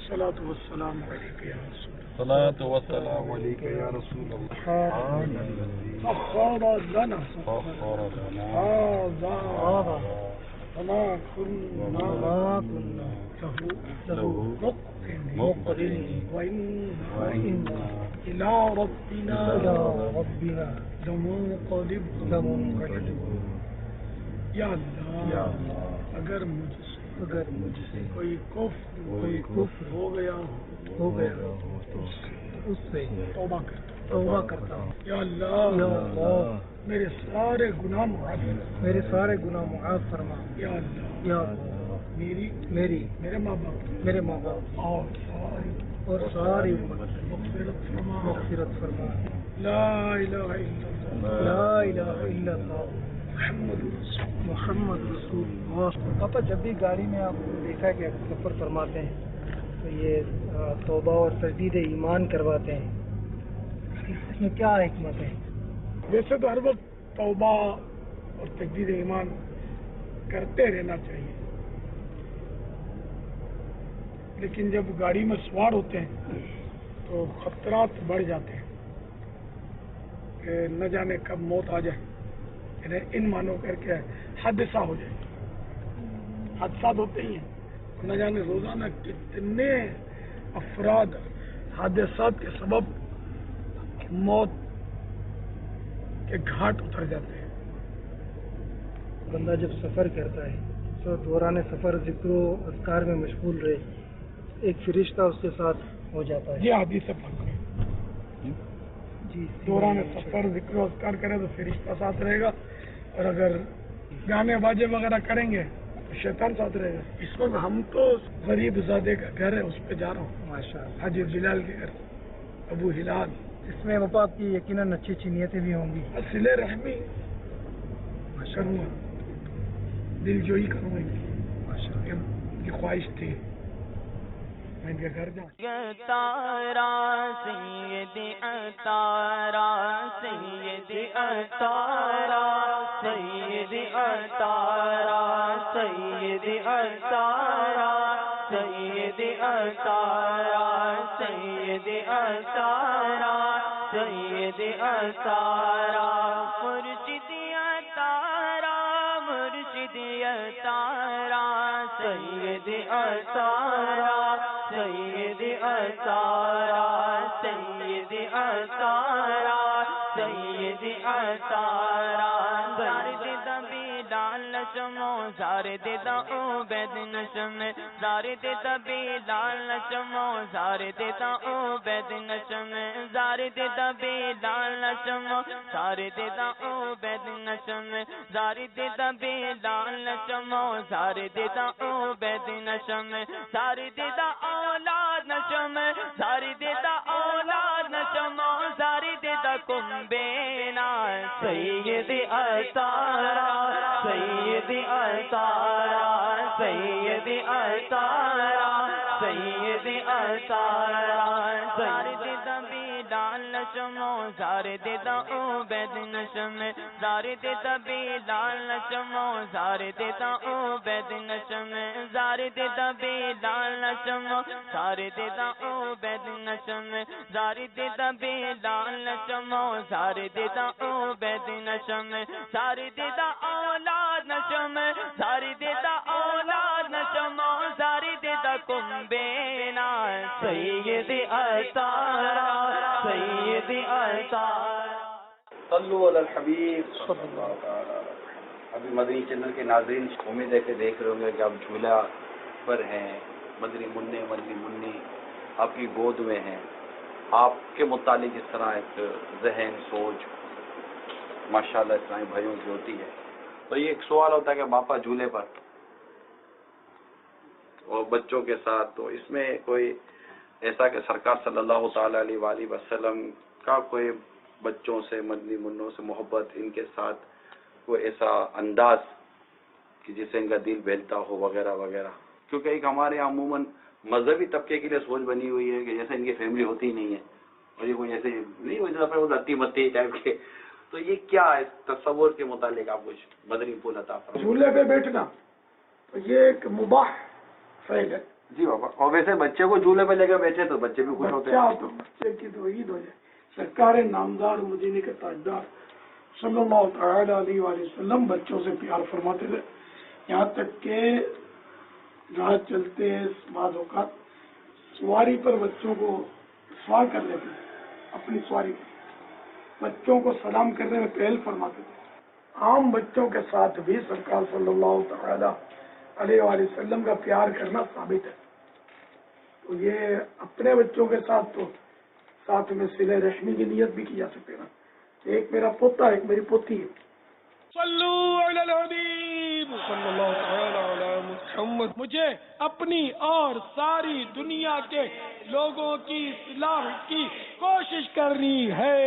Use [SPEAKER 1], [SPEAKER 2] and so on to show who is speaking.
[SPEAKER 1] الصلاۃ والسلام علیک یا رسول اللہ
[SPEAKER 2] الصلاۃ والسلام علیک یا رسول اللہ
[SPEAKER 1] سخر لنا هذا وما كنا له مقرنين وإنا إلى ربنا لمنقلبون. یا اللہ اگر مجھ سے کوئی کفر ہو گیا تو اس سے توبہ کرتا ہوں. یا اللہ میرے سارے گناہ معاف فرما. یا اللہ میرے ماں باپ اور ساری مغفرت فرما. لا الہ الا اللہ محمد رسول اللہ.
[SPEAKER 3] پاپا جب بھی گاڑی میں آپ دیکھا کہ سفر فرماتے ہیں تو یہ توبہ اور تجدید ایمان کرواتے ہیں، اس میں کیا حکمت ہے؟
[SPEAKER 1] ویسے تو ہر وقت توبہ اور تجدید ایمان کرتے رہنا چاہیے، لیکن جب گاڑی میں سوار ہوتے ہیں تو خطرات بڑھ جاتے ہیں کہ نہ جانے کب موت آ جائے، یعنی ان مانو کر کے حادثہ ہو جائے. حادثات ہوتے ہی ہیں، نہ جانے روزانہ کتنے افراد حادثات کے سبب موت کے گھاٹ اتر جاتے ہیں.
[SPEAKER 3] بندہ جب سفر کرتا ہے تو دوران سفر ذکر و اذکار میں مشغول رہے، ایک فرشتہ اس کے ساتھ ہو جاتا ہے.
[SPEAKER 1] یہ حدیث پاک ہے.
[SPEAKER 3] جی
[SPEAKER 1] دوران سفر ذکر و اذکار کرے تو فرشتہ ساتھ رہے گا، اور اگر گانے باجے وغیرہ کریں گے تو شیطان ساتھ رہے گا. اس وقت ہم تو غریب زادے کا گھر ہے، اس پہ جا رہا ہوں،
[SPEAKER 3] ماشاء اللہ.
[SPEAKER 1] حاجی بلال کے گھر، ابو ہلال.
[SPEAKER 3] اس میں پاپا آپ کی یقیناً اچھی اچھی نیتیں بھی ہوں گی.
[SPEAKER 1] صلہ رحمی کروں گا، دل جوئی کروں گا. ان کی خواہش تھی میں ان کے گھر جاؤں.
[SPEAKER 4] تارا سیدی اتارا سیدی اتارا سیدی اتارا سیدی اتارا سیدی اتارا سیدی اتارا سیدی اتارا مرشدی اتارا مرشدی اتارا سیدی اتارا سیدی اتارا سیدی اتارا سیدی اتارا. زار دیدہ بیلال نشمو زار دیدہ عبید نشم، زار دیدہ بیلال نشمو زار دیدہ عبید نشم، زار دیدہ بیلال نشمو زار دیدہ عبید نشم، زار دیدہ بیلال نشمو زار دیدہ عبید نشم، زار دیدہ اولاد نشم، زار دیدہ اولاد نشم، زار دیدہ کمبینا سیدی اتارا سیدی اتارا سیدی اتارا سیدی اتارا. زار دیدہ بیلال نشمو زار دیدہ عبید نشم، زار دیدہ بیلال نشمو زار دیدہ عبید نشم، زار دیدہ بیلال نشمو زار دیدہ عبید نشم، زار دیدہ بیلال نشمو زار دیدہ عبید نشم، زار دیدہ اولاد نشم، زار دیدہ اولاد نشم، زار دیدہ کمبینا سیدی اتارا سیدی اتارا.
[SPEAKER 5] صلو علی الحبیب صلی اللہ تعالی. ابھی مدنی چینل کے ناظرین امید ہے کہ دیکھ رہے ہوں گے کہ آپ جھولا پر ہیں، مدنی منی آپ کی گود میں ہیں. آپ کے متعلق اس طرح ایک ذہن سوچ ماشاءاللہ اسلامی بھائیوں کی ہوتی ہے، تو یہ ایک سوال ہوتا ہے کہ باپا جھولے پر اور بچوں کے ساتھ، تو اس میں کوئی ایسا کہ سرکار صلی اللہ تعالی علیہ وآلہ وسلم کا کوئی بچوں سے مدنی منوں سے محبت، ان کے ساتھ کوئی ایسا انداز کہ جس سے ان کا دل بہلتا ہو وغیرہ وغیرہ، کیونکہ ایک ہمارے یہاں عموماً مذہبی طبقے کے لیے سوچ بنی ہوئی ہے کہ جیسے ان کی فیملی ہوتی ہی نہیں ہے اور یہ کوئی ایسے نہیں ہو لتی متی ٹائپ کے، تو یہ کیا ہے تصور کے متعلق آپ کچھ مدنی پھول عطا فرمائیں.
[SPEAKER 1] جھولے پہ بیٹھنا تو یہ ایک مباح فعل ہے،
[SPEAKER 2] جی بابا. اور ویسے بچے کو جھولے پہ لے کے بیٹھے تو بچے بھی خوش ہوتے
[SPEAKER 1] بچہ
[SPEAKER 2] ہیں.
[SPEAKER 1] تو بچے کی تو عید ہو جائے. سرکار نامدار مدینے کے تاجدار صلی اللہ تعالی علیہ وآلہ وسلم بچوں سے پیار فرماتے تھے، یہاں تک کہ راہ چلتے بعض اوقات سواری پر بچوں کو سوار کر لیتے تھے، اپنی سواری پر بچوں کو سلام کرنے میں پہل فرماتے تھے. عام بچوں کے ساتھ بھی سرکار صلی اللہ تعالی علیہ وآلہ وسلم کا پیار کرنا ثابت ہے. تو یہ اپنے بچوں کے ساتھ تو ساتھ میں صلہ رحمی کی نیت بھی کی جا سکتے نا. ایک میرا پوتا ایک میری پوتی ہے.
[SPEAKER 6] صلو علی الحبیب صلی اللہ تعالی علی محمد. مجھے اپنی اور ساری دنیا کے لوگوں کی اصلاح کی کوشش کرنی ہے.